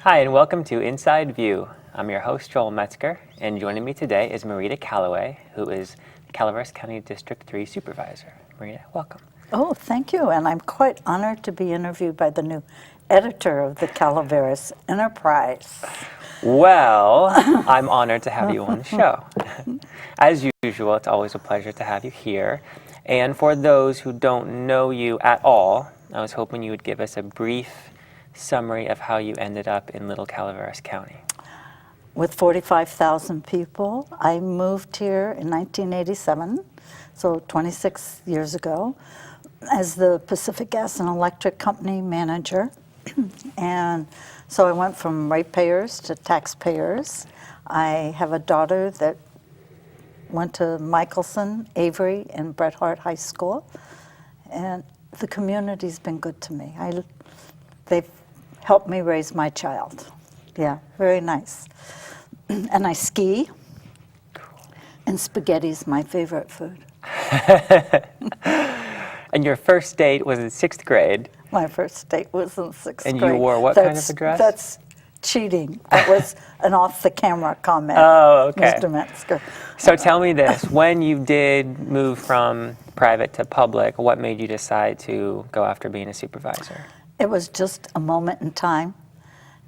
Hi, and welcome to Inside View. I'm your host, Joel Metzger, and joining me today is Merita Callaway, who is Calaveras County District 3 Supervisor. Merita, welcome. Oh, thank you, and I'm quite honored to be interviewed by the new editor of the Calaveras Enterprise. Well, I'm honored to have you on the show. As usual, it's always a pleasure to have you here. And for those who don't know you at all, I was hoping you would give us a brief summary of how you ended up in Little Calaveras County. With 45,000 people, I moved here in 1987, so 26 years ago, as the Pacific Gas and Electric Company manager. And so I went from ratepayers to taxpayers. I have a daughter that went to Michelson, Avery, and Bret Harte High School. And the community's been good to me. They've helped me raise my child. Yeah, very nice. And I ski, and spaghetti's my favorite food. And your first date was in 6th grade. My first date was in 6th grade. And you wore what kind of a dress? That's cheating. That was an off-the-camera comment, Oh, okay. Mr. Metzger. So tell me this, when you did move from private to public, what made you decide to go after being a supervisor? It was just a moment in time,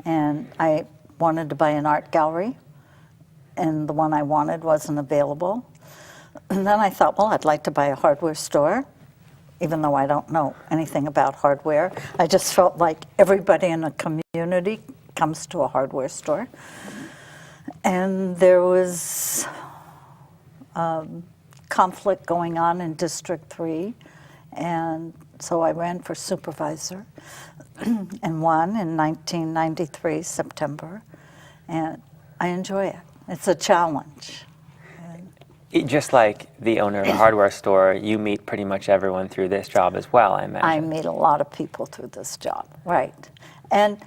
and I wanted to buy an art gallery, and the one I wanted wasn't available. And then I thought, well, I'd like to buy a hardware store, even though I don't know anything about hardware. I just felt like everybody in a community comes to a hardware store. And there was conflict going on in District 3, and so I ran for supervisor and won in 1993, September, and I enjoy it. It's a challenge. Just like the owner of a hardware store, you meet pretty much everyone through this job as well, I imagine. I meet a lot of people through this job, right. And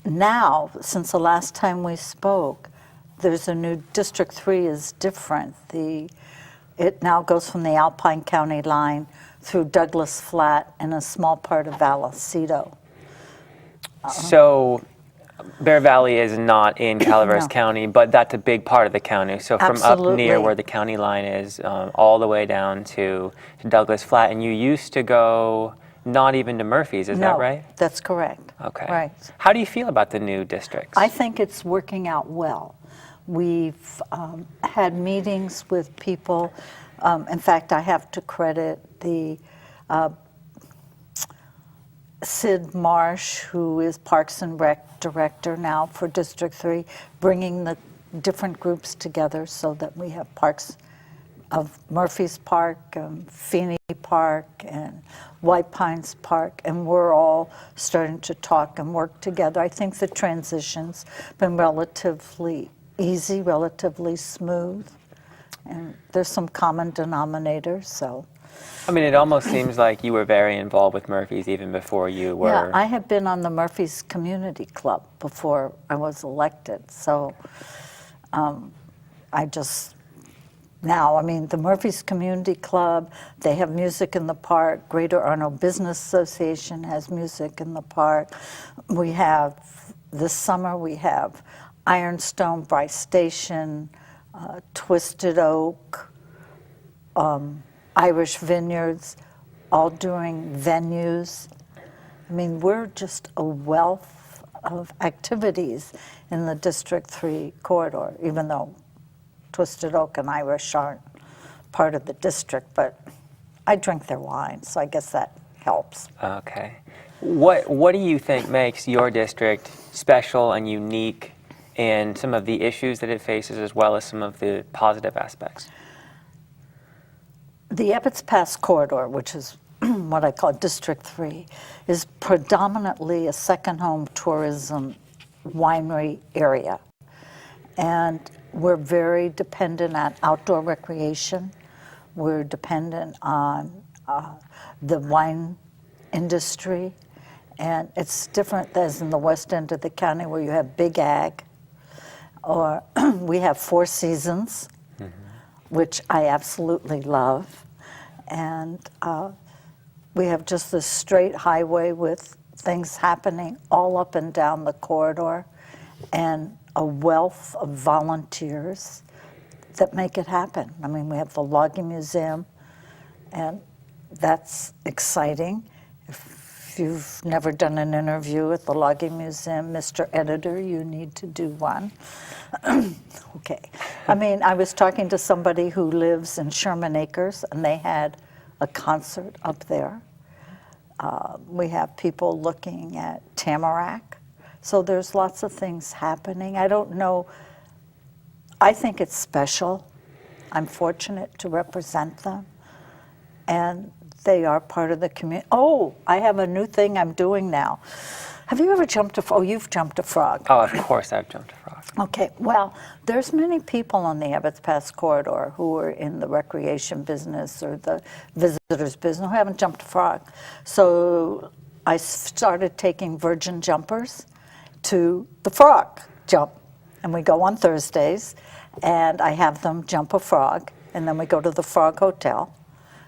now, since the last time we spoke, there's a new, District 3 is different. It now goes from the Alpine County line through Douglas Flat and a small part of Vallecito. So Bear Valley is not in Calaveras No. County, but that's a big part of the county. So from up near Absolutely. where the county line is, all the way down to Douglas Flat. And you used to go not even to Murphy's, is that right? No, that's correct. Okay. Right. How do you feel about the new districts? I think it's working out well. We've had meetings with people. In fact, I have to credit the Sid Marsh, who is Parks and Rec Director now for District 3, bringing the different groups together so that we have parks of Murphy's Park, Feeney Park, and White Pines Park, and we're all starting to talk and work together. I think the transition's been relatively easy, relatively smooth, and there's some common denominators, so. I mean, it almost seems like you were very involved with Murphy's even before you were. Yeah, I had been on the Murphy's Community Club before I was elected, so now, I mean, the Murphy's Community Club, they have music in the park. Greater Arnold Business Association has music in the park. We have, this summer, we have Ironstone, Bryce Station, Twisted Oak, Irish Vineyards, all doing venues. I mean, we're just a wealth of activities in the District 3 corridor, even though Twisted Oak and Irish aren't part of the district, but I drink their wine, so I guess that helps. Okay. What do you think makes your district special and unique in some of the issues that it faces as well as some of the positive aspects? The Ebbets Pass corridor, which is what I call District 3, is predominantly a second home tourism winery area. And we're very dependent on outdoor recreation. We're dependent on the wine industry. And it's different as in the west end of the county where you have big ag. Or we have Four Seasons, which I absolutely love. And we have just this straight highway with things happening all up and down the corridor. and a wealth of volunteers that make it happen. I mean, we have the Logging Museum, and that's exciting. If you've never done an interview at the Logging Museum, Mr. Editor, you need to do one. Okay. I mean, I was talking to somebody who lives in Sherman Acres, and they had a concert up there. We have people looking at Tamarack. So there's lots of things happening. I don't know. I think it's special. I'm fortunate to represent them. And they are part of the community. Oh, I have a new thing I'm doing now. Have you ever jumped a frog? Oh, you've jumped a frog. Oh, of course I've jumped a frog. Okay, well, there's many people on the Abbott's Pass corridor who are in the recreation business or the visitors business who haven't jumped a frog. So I started taking virgin jumpers to the frog jump. And we go on Thursdays, and I have them jump a frog, and then we go to the Frog Hotel,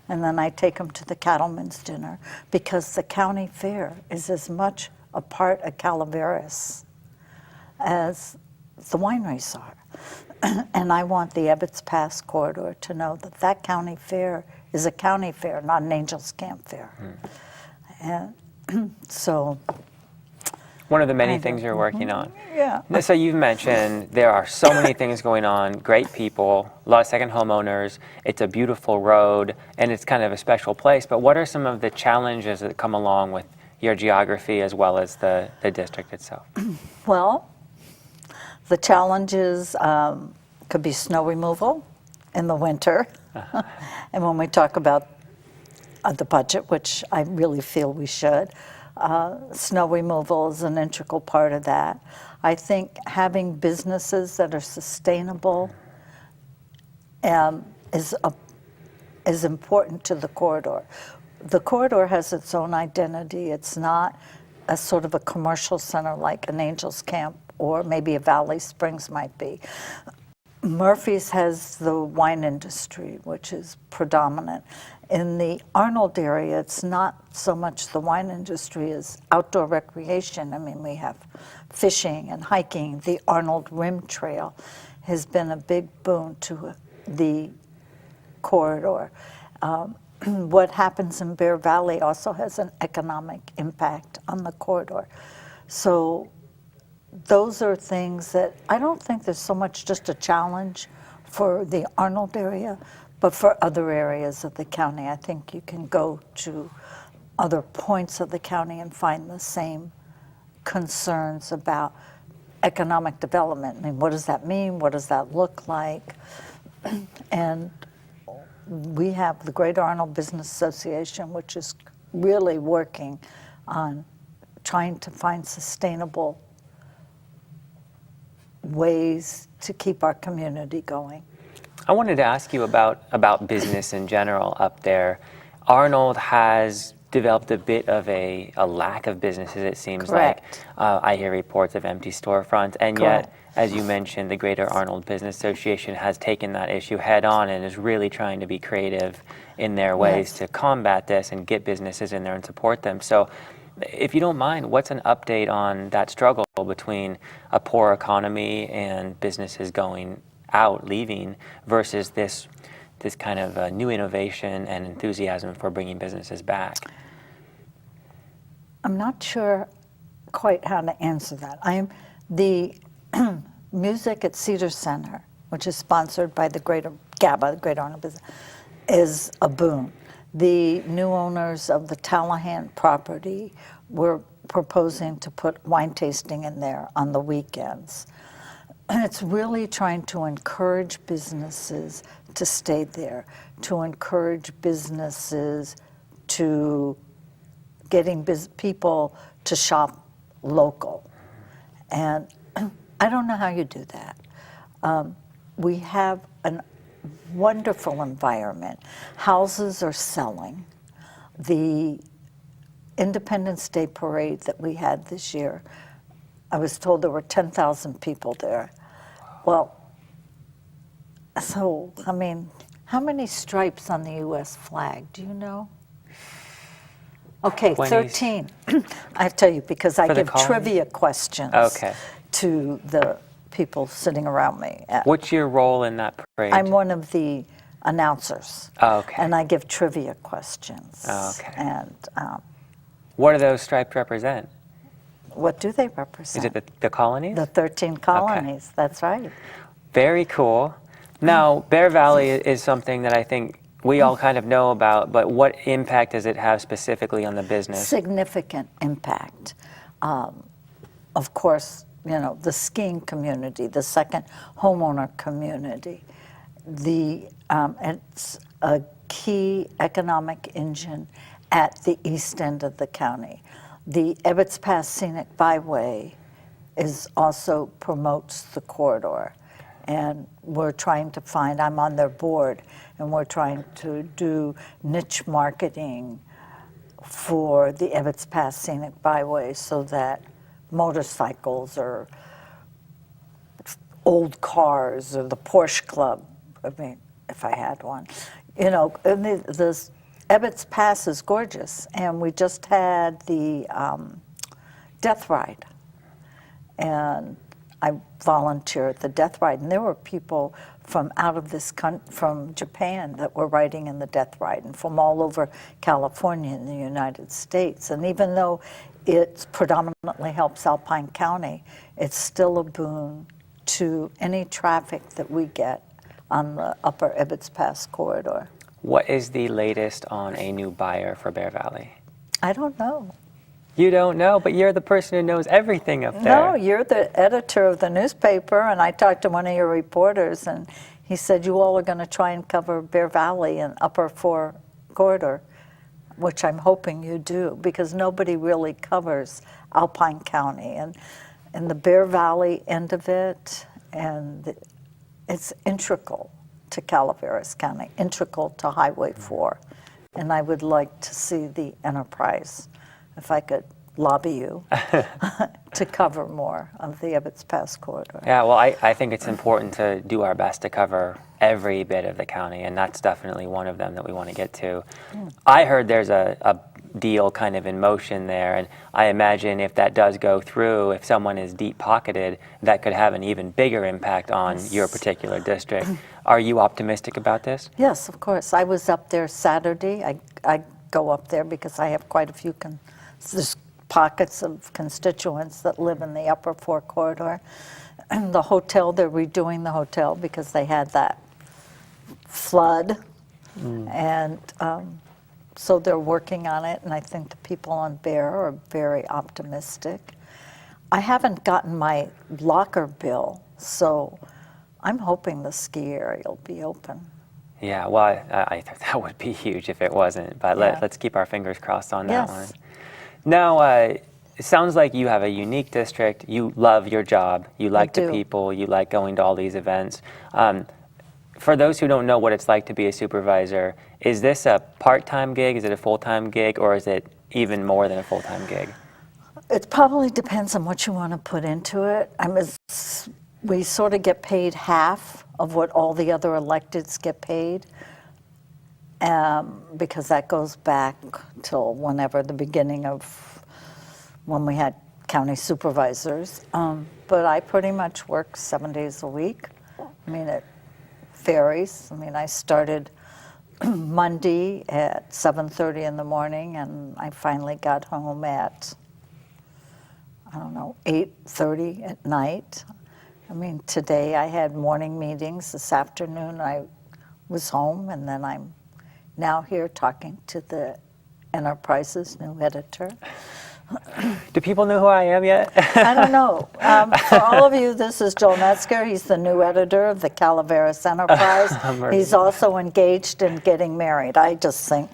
and then I take them to the Cattleman's Dinner, because the county fair is as much a part of Calaveras as the wineries are. And I want the Abbott's Pass corridor to know that that county fair is a county fair, not an Angels Camp fair. And so... One of the many things you're working on. Yeah. So you've mentioned there are so many things going on, great people, a lot of second homeowners, it's a beautiful road, and it's kind of a special place, but what are some of the challenges that come along with your geography as well as the district itself? Well, the challenges could be snow removal in the winter. And when we talk about the budget, which I really feel we should, snow removal is an integral part of that. I think having businesses that are sustainable is important to the corridor. The corridor has its own identity. It's not a sort of a commercial center like an Angels Camp or maybe a Valley Springs might be. Murphy's has the wine industry, which is predominant. In the Arnold area, it's not so much the wine industry as outdoor recreation. I mean, we have fishing and hiking. The Arnold Rim Trail has been a big boon to the corridor. What happens in Bear Valley also has an economic impact on the corridor. So those are things that I don't think there's so much just a challenge for the Arnold area, but for other areas of the county. I think you can go to other points of the county and find the same concerns about economic development. I mean, what does that mean? What does that look like? And we have the Greater Arnold Business Association, which is really working on trying to find sustainable ways to keep our community going. I wanted to ask you about business in general up there. Arnold has developed a bit of a lack of businesses, it seems. Correct. Like. I hear reports of empty storefronts, and Correct. yet, as you mentioned, the Greater Arnold Business Association has taken that issue head on and is really trying to be creative in their ways Yes. to combat this and get businesses in there and support them. So if you don't mind, what's an update on that struggle between a poor economy and businesses going out, leaving, versus this kind of new innovation and enthusiasm for bringing businesses back? I'm not sure quite how to answer that. The music at Cedar Center, which is sponsored by the Greater GABA, the Greater Arnold Business, is a boon. The new owners of the Tallahan property were proposing to put wine tasting in there on the weekends. And it's really trying to encourage businesses to stay there, to encourage businesses to getting people to shop local. And I don't know how you do that. We have a wonderful environment. Houses are selling. The Independence Day parade that we had this year, I was told there were 10,000 people there. Well, so, I mean, how many stripes on the U.S. flag, do you know? Okay, 20s. 13. I tell you, because I For the give colony? trivia questions Okay. to the people sitting around me. What's your role in that parade? I'm one of the announcers. Oh, okay. And I give trivia questions. Oh, okay. And What do those stripes represent? what do they represent? Is it the colonies? The 13 colonies, that's right. Very cool. Now, Bear Valley is something that I think we all kind of know about, but what impact does it have specifically on the business? Significant impact. Of course, you know, the skiing community, the second homeowner community. It's a key economic engine at the east end of the county. The Ebbets Pass Scenic Byway also promotes the corridor. And we're trying to find, I'm on their board, and we're trying to do niche marketing for the Ebbets Pass Scenic Byway so that motorcycles or old cars or the Porsche Club, I mean, if I had one, you know, and the Ebbets Pass is gorgeous, and we just had the death ride, and I volunteer at the death ride, and there were people from out of this from Japan that were riding in the death ride, and from all over California and the United States. And even though it predominantly helps Alpine County, it's still a boon to any traffic that we get on the upper Ebbets Pass corridor. What is the latest on a new buyer for Bear Valley? I don't know. You don't know, but you're the person who knows everything up there. No, you're the editor of the newspaper, and I talked to one of your reporters, and he said you all are going to try and cover Bear Valley and Upper 4 corridor, which I'm hoping you do, because nobody really covers Alpine County and the Bear Valley end of it, and it's integral to Calaveras County, integral to Highway 4, and I would like to see the enterprise, if I could lobby you, to cover more of the Ebbets Pass corridor. Yeah, well, I think it's important to do our best to cover every bit of the county, and that's definitely one of them that we want to get to. I heard there's a deal kind of in motion there, and I imagine if that does go through, if someone is deep-pocketed, that could have an even bigger impact on your particular district. Are you optimistic about this? Yes, of course. I was up there Saturday. I go up there because I have quite a few there's pockets of constituents that live in the Upper 4 corridor. And the hotel, they're redoing the hotel because they had that flood. And so they're working on it, and I think the people on Bear are very optimistic. I haven't gotten my locker bill, so I'm hoping the ski area will be open. Yeah, well, I think that would be huge if it wasn't, but let's keep our fingers crossed on that one. Now, it sounds like you have a unique district. You love your job. You like the people. You like going to all these events. For those who don't know what it's like to be a supervisor, is this a part-time gig? Is it a full-time gig? Or is it even more than a full-time gig? It probably depends on what you want to put into it. We sort of get paid half of what all the other electeds get paid. Because that goes back till whenever the beginning of when we had county supervisors. But I pretty much work 7 days a week. I mean, it varies. I mean, I started Monday at 7:30 in the morning, and I finally got home at, 8:30 at night. I mean, today I had morning meetings. This afternoon I was home, and then I'm now here talking to the Enterprise's new editor. Do people know who I am yet? I don't know. For all of you, this is Joel Metzger. He's the new editor of the Calaveras Enterprise. He's also engaged in getting married. I just think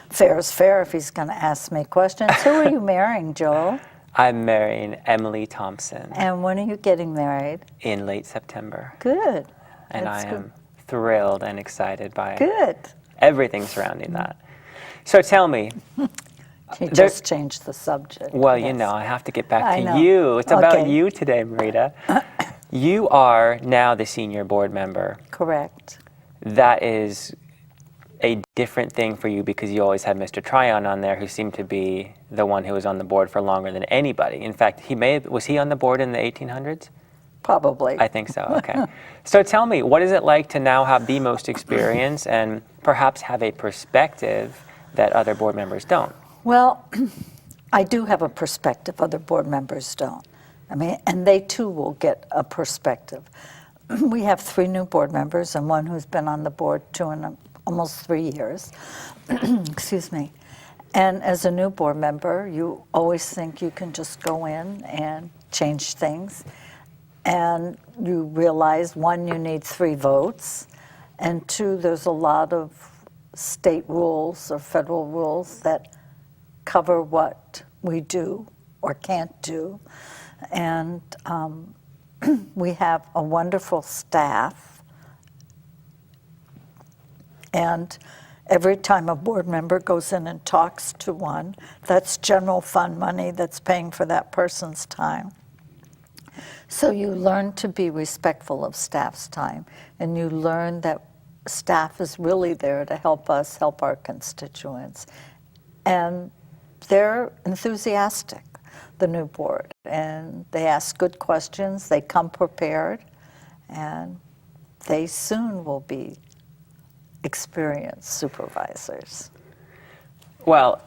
fair is fair if he's going to ask me questions. Who are you marrying, Joel? I'm marrying Emily Thompson. And when are you getting married? In late September. Good. And I am thrilled and excited by everything surrounding that. So tell me. You just changed the subject. Well, you know, I have to get back to you. It's about you today, Merita. You are now the senior board member. Correct. That is a different thing for you because you always had Mr. Tryon on there, who seemed to be the one who was on the board for longer than anybody. In fact, was he on the board in the 1800s? Probably. I think so, okay. So tell me, what is it like to now have the most experience and perhaps have a perspective that other board members don't? Well, I do have a perspective other board members don't. I mean, and they too will get a perspective. We have 3 new board members and one who's been on the board almost 3 years. Excuse me. And as a new board member, you always think you can just go in and change things. And you realize, 1, you need 3 votes, and 2, there's a lot of state rules or federal rules that cover what we do or can't do. And we have a wonderful staff. And every time a board member goes in and talks to one, that's general fund money that's paying for that person's time. So you learn to be respectful of staff's time, and you learn that staff is really there to help us help our constituents. And they're enthusiastic, the new board, and they ask good questions, they come prepared, and they soon will be experienced supervisors. Well,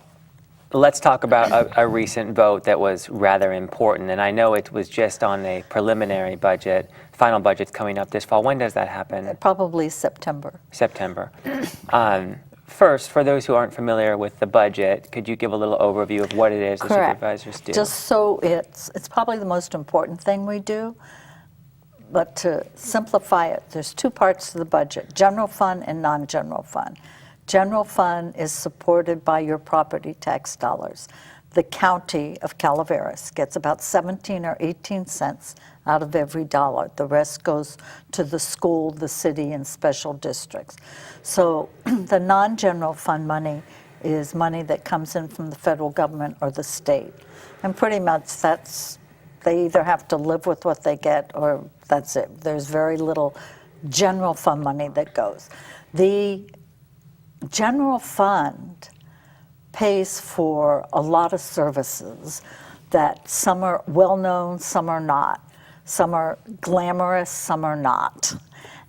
let's talk about a recent vote that was rather important, and I know it was just on a preliminary budget. Final budget's coming up this fall. When does that happen? Probably September. September. First, for those who aren't familiar with the budget, could you give a little overview of what it is the supervisors do? Just so it's probably the most important thing we do, but to simplify it, there's 2 parts to the budget: general fund and non-general fund. General fund is supported by your property tax dollars. The county of Calaveras gets about 17 or 18 cents out of every dollar. The rest goes to the school, the city, and special districts. So the non-general fund money is money that comes in from the federal government or the state. And pretty much they either have to live with what they get or that's it. There's very little general fund money that goes. The general fund pays for a lot of services that some are well-known, some are not. Some are glamorous, some are not.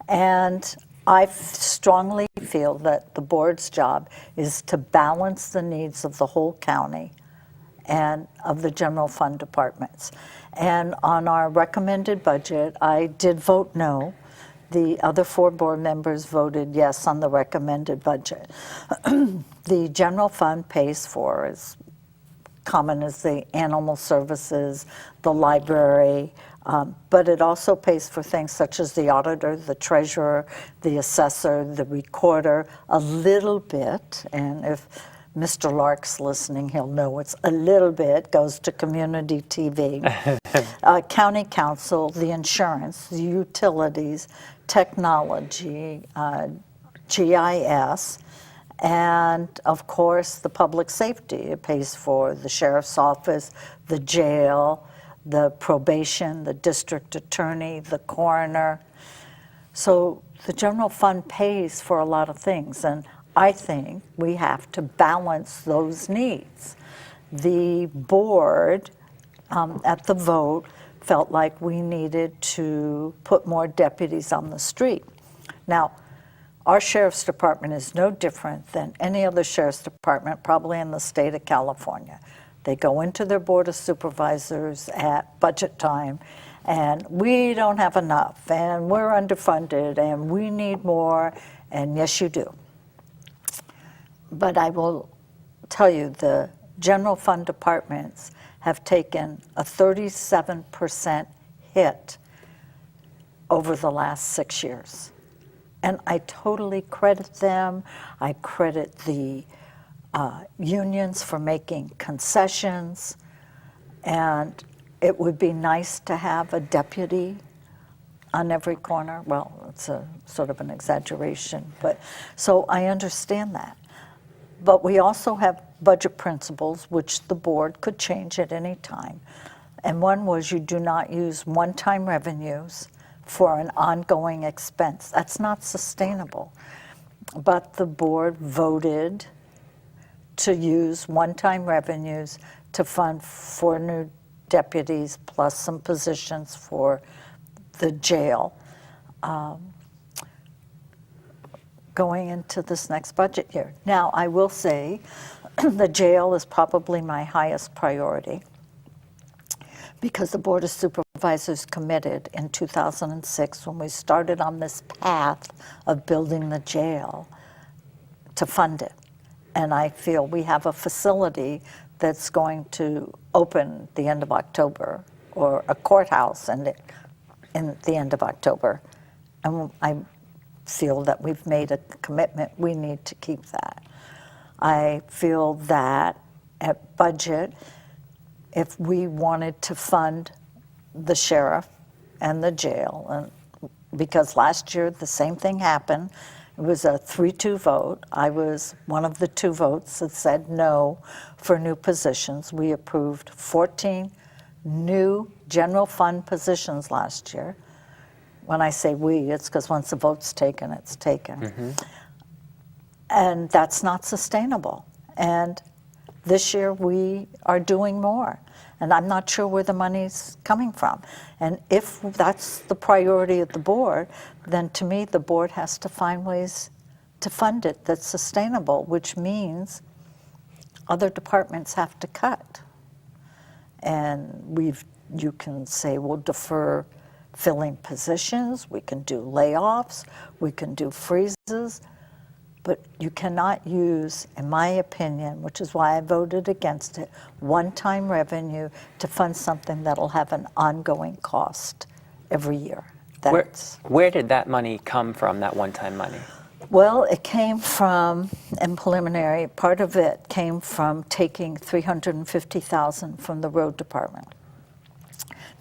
And I strongly feel that the board's job is to balance the needs of the whole county and of the general fund departments. And on our recommended budget, I did vote no. The other 4 board members voted yes on the recommended budget. The general fund pays for as common as the animal services, the library, but it also pays for things such as the auditor, the treasurer, the assessor, the recorder, a little bit, and if Mr. Lark's listening, he'll know it's a little bit, goes to community TV, county council, the insurance, the utilities, technology, GIS, and of course the public safety. It pays for the sheriff's office, the jail, the probation, the district attorney, the coroner. So the general fund pays for a lot of things, and I think we have to balance those needs. The board, at the vote, felt like we needed to put more deputies on the street. Now, our sheriff's department is no different than any other sheriff's department, probably in the state of California. They go into their board of supervisors at budget time, and we don't have enough, and we're underfunded, and we need more, and yes, you do. But I will tell you, the general fund departments have taken a 37% hit over the last 6 years. And I totally credit them. I credit the unions for making concessions. And it would be nice to have a deputy on every corner. Well, it's a sort of an exaggeration, but so I understand that. But we also have budget principles, which the board could change at any time. And one was you do not use one-time revenues for an ongoing expense. That's not sustainable. but the board voted to use one-time revenues to fund 4 new deputies plus some positions for the jail going into this next budget year. Now, I will say the jail is probably my highest priority because the Board of Supervisors committed in 2006 when we started on this path of building the jail to fund it. And I feel we have a facility that's going to open the end of October, or a courthouse in the end of October. And I feel that we've made a commitment. We need to keep that. I feel that at budget, if we wanted to fund the sheriff and the jail, and because last year the same thing happened, it was a 3-2 vote. I was one of the 2 votes that said no for new positions. We approved 14 new general fund positions last year. When I say we, it's because once the vote's taken, it's taken. Mm-hmm. And that's not sustainable. And this year we are doing more. And I'm not sure where the money's coming from. And if that's the priority of the board, then to me the board has to find ways to fund it that's sustainable, which means other departments have to cut. And you can say we'll defer filling positions, we can do layoffs, we can do freezes, but you cannot use, in my opinion, which is why I voted against it, one-time revenue to fund something that'll have an ongoing cost every year. Where did that money come from, that one-time money? Well, it came from, in preliminary, part of it came from taking $350,000 from the road department.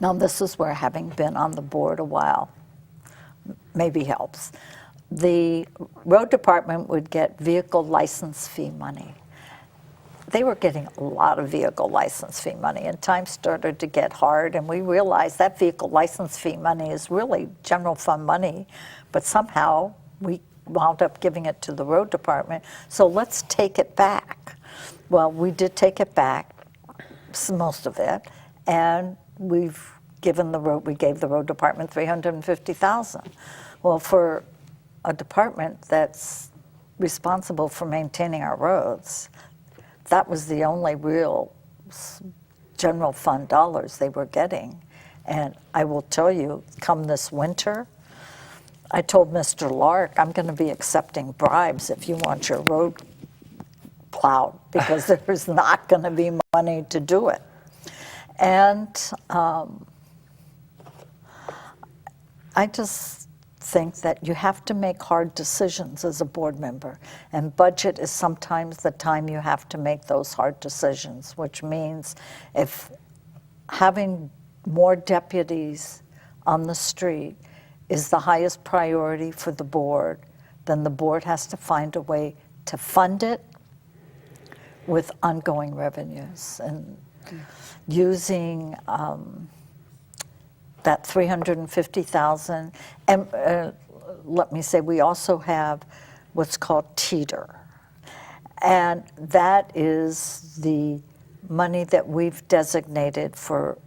Now, this is where having been on the board a while maybe helps. The road department would get vehicle license fee money. They were getting a lot of vehicle license fee money, and times started to get hard, and we realized that vehicle license fee money is really general fund money, but somehow we wound up giving it to the road department, so let's take it back. Well, we did take it back, most of it, and we gave the road department $350,000. Well, for a department that's responsible for maintaining our roads, that was the only real general fund dollars they were getting. And I will tell you, come this winter, I told Mr. Lark, I'm going to be accepting bribes if you want your road plowed, because there's not going to be money to do it. And I just think that you have to make hard decisions as a board member, and budget is sometimes the time you have to make those hard decisions, which means if having more deputies on the street is the highest priority for the board, then the board has to find a way to fund it with ongoing revenues. And using that $350,000, and let me say, we also have what's called teeter, and that is the money that we've designated for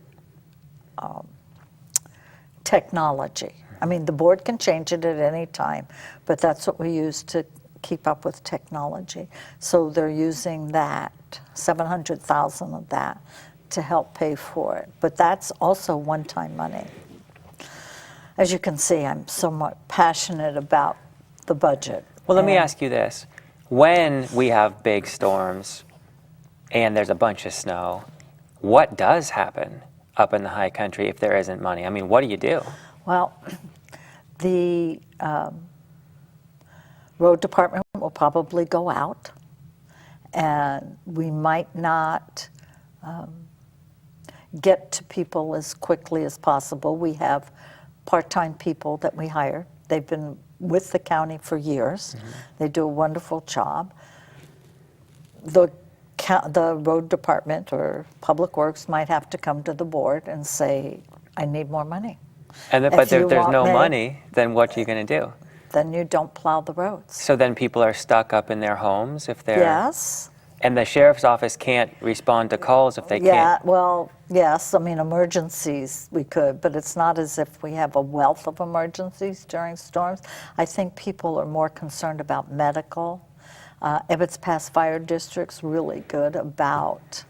technology. I mean, the board can change it at any time, but that's what we use to keep up with technology. So they're using that, $700,000 of that, to help pay for it. But that's also one-time money. As you can see, I'm somewhat passionate about the budget. Well, let me ask you this. When we have big storms and there's a bunch of snow, what does happen up in the high country if there isn't money? I mean, what do you do? Well, the road department will probably go out, and we might not get to people as quickly as possible. We have part-time people that we hire. They've been with the county for years. Mm-hmm. They do a wonderful job. The road department or Public Works might have to come to the board and say, I need more money. But if there's no money, then what are you going to do? then you don't plow the roads. So then people are stuck up in their homes if they're... Yes. And the sheriff's office can't respond to calls if they Yeah, can't... well, yes, I mean, emergencies we could, but it's not as if we have a wealth of emergencies during storms. I think people are more concerned about medical. If it's past fire districts, really good about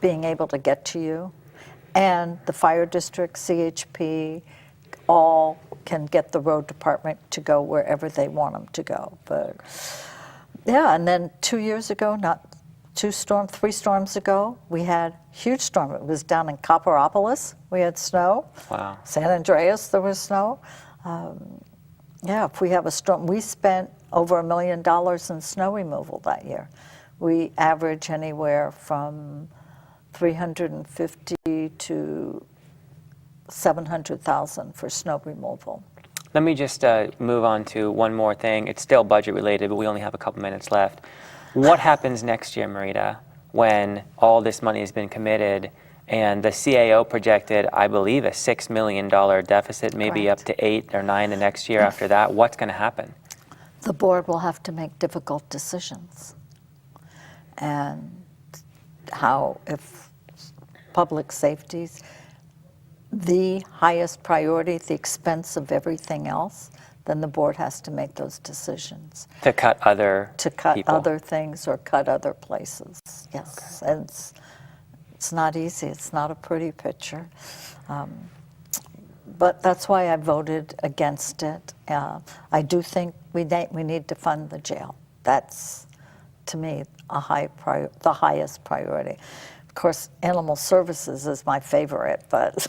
being able to get to you. And the fire district, CHP, all can get the road department to go wherever they want them to go. But yeah, and then 2 years ago, not 3 storms ago, we had a huge storm. It was down in Copperopolis. We had snow. Wow. San Andreas, there was snow. Yeah, if we have a storm, we spent over $1 million in snow removal that year. We average anywhere from $350,000 to $700,000 for snow removal. Let me just move on to one more thing. It's still budget related, but we only have a couple minutes left. What happens next year, Merita, when all this money has been committed and the CAO projected, I believe, a $6 million deficit, maybe Correct. up to 8 or 9 the next year after that? What's going to happen? The board will have to make difficult decisions. And how, if public safety's the highest priority at the expense of everything else, then the board has to make those decisions. To cut other To cut people. other things or cut other places, yes. Okay. And it's not easy, it's not a pretty picture. But that's why I voted against it. I do think we need to fund the jail. That's, to me, the highest priority. Of course, animal services is my favorite, but...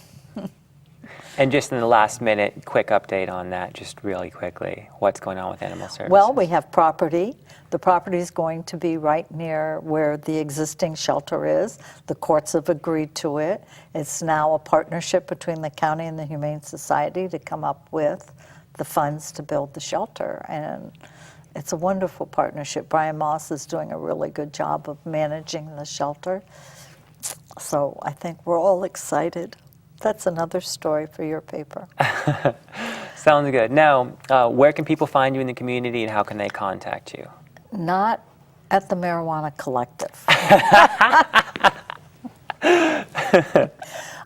And just in the last minute, quick update on that, just really quickly. What's going on with animal services? Well, we have property. The property is going to be right near where the existing shelter is. The courts have agreed to it. It's now a partnership between the county and the Humane Society to come up with the funds to build the shelter. And it's a wonderful partnership. Brian Moss is doing a really good job of managing the shelter. So I think we're all excited. That's another story for your paper. Sounds good. Now, where can people find you in the community and how can they contact you? Not at the Marijuana Collective.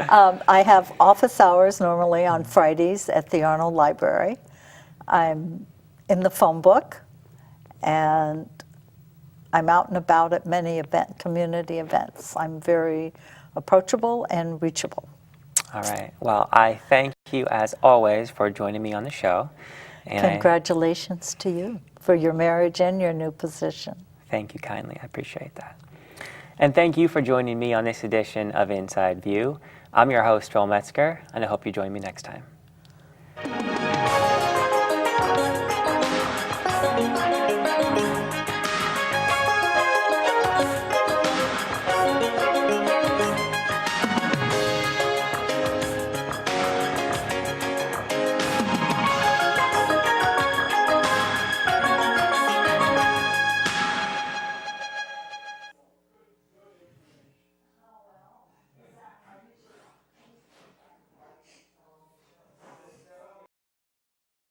I have office hours normally on Fridays at the Arnold Library. I'm in the phone book, and I'm out and about at many community events. I'm very approachable and reachable. All right. Well, I thank you, as always, for joining me on the show. And Congratulations to you for your marriage and your new position. Thank you kindly. I appreciate that. And thank you for joining me on this edition of Inside View. I'm your host, Joel Metzger, and I hope you join me next time.